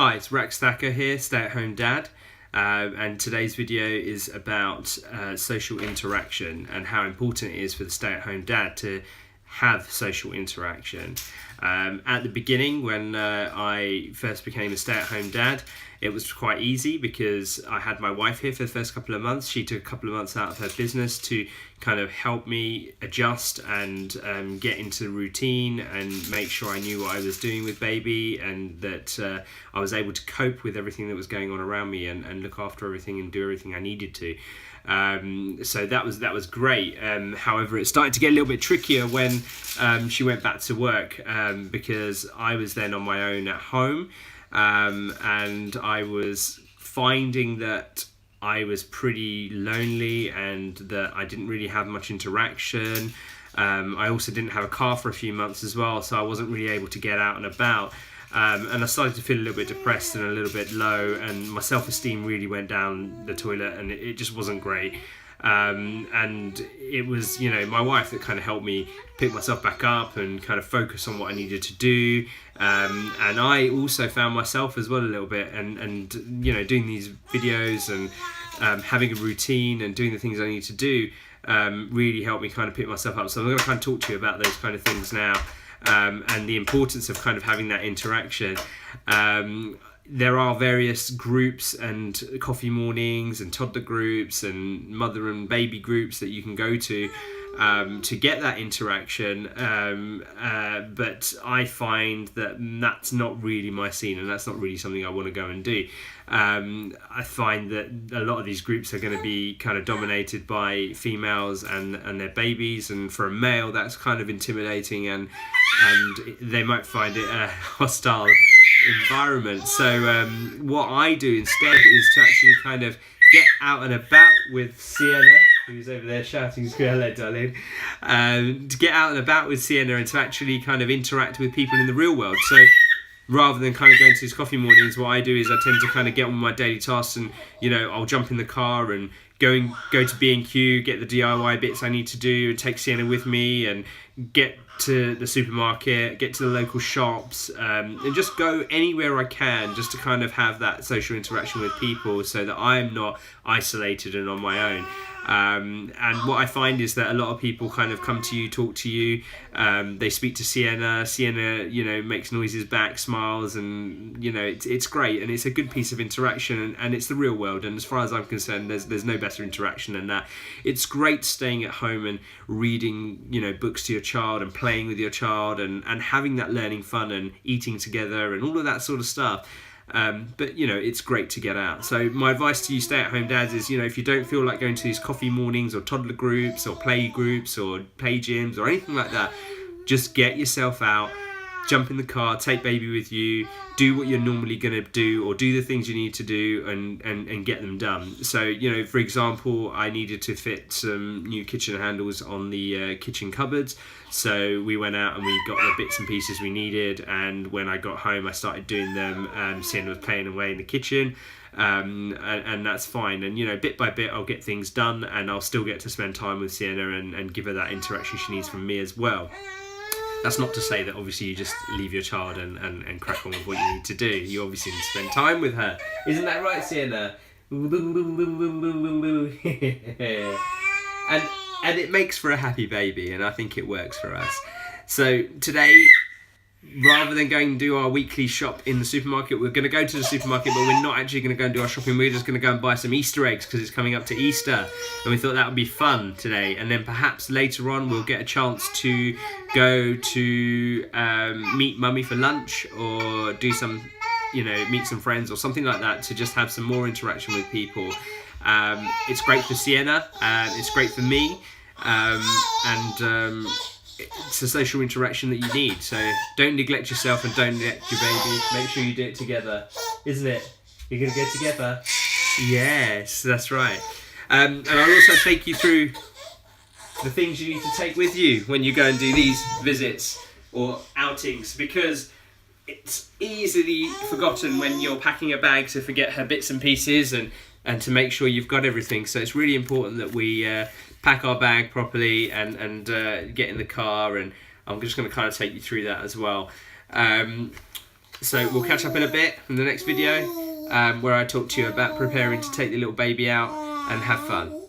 Hi, it's Rax Thakkar here, stay-at-home dad, and today's video is about social interaction and how important it is for the stay-at-home dad to have social interaction. At the beginning, when I first became a stay-at-home dad, it was quite easy because I had my wife here for the first couple of months. She took a couple of months out of her business to kind of help me adjust and get into the routine and make sure I knew what I was doing with baby, and that I was able to cope with everything that was going on around me and look after everything and do everything I needed to. So that was great. However, it started to get a little bit trickier when she went back to work, because I was then on my own at home, and I was finding that I was pretty lonely and that I didn't really have much interaction. I also didn't have a car for a few months as well, so I wasn't really able to get out and about. And I started to feel a little bit depressed and a little bit low, and my self-esteem really went down the toilet, and it just wasn't great. And it was, my wife that kind of helped me pick myself back up and kind of focus on what I needed to do. And I also found myself as well a little bit, and doing these videos and having a routine and doing the things I need to do really helped me kind of pick myself up. So I'm going to kind of talk to you about those kind of things now. And the importance of kind of having that interaction. There are various groups and coffee mornings and toddler groups and mother and baby groups that you can go to get that interaction, but I find that that's not really my scene, and that's not really something I want to go and do. I find that a lot of these groups are going to be kind of dominated by females and their babies, and for a male that's kind of intimidating, and they might find it a hostile environment. So what I do instead is to actually kind of get out and about with Sienna, who's over there shouting, hello darling, to get out and about with Sienna and to actually kind of interact with people in the real world. So rather than kind of going to these coffee mornings, what I do is I tend to kind of get on with my daily tasks, and I'll jump in the car and go to B&Q, get the DIY bits I need to do, and take Sienna with me, and get to the supermarket, get to the local shops, and just go anywhere I can just to kind of have that social interaction with people, so that I'm not isolated and on my own. And what I find is that a lot of people kind of come to you, talk to you, they speak to Sienna, makes noises back, smiles, and it's great, and it's a good piece of interaction, and it's the real world, and as far as I'm concerned, there's no better interaction than that. It's great staying at home and reading books to your child and playing with your child, and having that learning fun and eating together and all of that sort of stuff. But it's great to get out. So my advice to you stay-at-home dads is, if you don't feel like going to these coffee mornings or toddler groups or play groups or play gyms or anything like that, just get yourself out, jump in the car, take baby with you, do what you're normally going to do, or do the things you need to do, and get them done. So, for example, I needed to fit some new kitchen handles on the kitchen cupboards. So we went out and we got the bits and pieces we needed, and when I got home I started doing them. Sienna was playing away in the kitchen, and that's fine. And bit by bit I'll get things done, and I'll still get to spend time with Sienna and give her that interaction she needs from me as well. That's not to say that obviously you just leave your child and crack on with what you need to do. You obviously need to spend time with her. Isn't that right, Sienna? And it makes for a happy baby, and I think it works for us. So today, rather than going and do our weekly shop in the supermarket, we're going to go to the supermarket, but we're not actually going to go and do our shopping. We're just going to go and buy some Easter eggs, because it's coming up to Easter, and we thought that would be fun today. And then perhaps later on we'll get a chance to go to meet Mummy for lunch, or do some, meet some friends or something like that, to just have some more interaction with people. It's great for Sienna, it's great for me, and it's a social interaction that you need. So don't neglect yourself and don't neglect your baby. Make sure you do it together, isn't it? You're going to go together? Yes, that's right. And I'll also take you through the things you need to take with you when you go and do these visits or outings, because it's easily forgotten when you're packing a bag to forget her bits and pieces, and to make sure you've got everything. So it's really important that we pack our bag properly and get in the car, and I'm just going to kind of take you through that as well. So we'll catch up in a bit in the next video, where I talk to you about preparing to take the little baby out and have fun.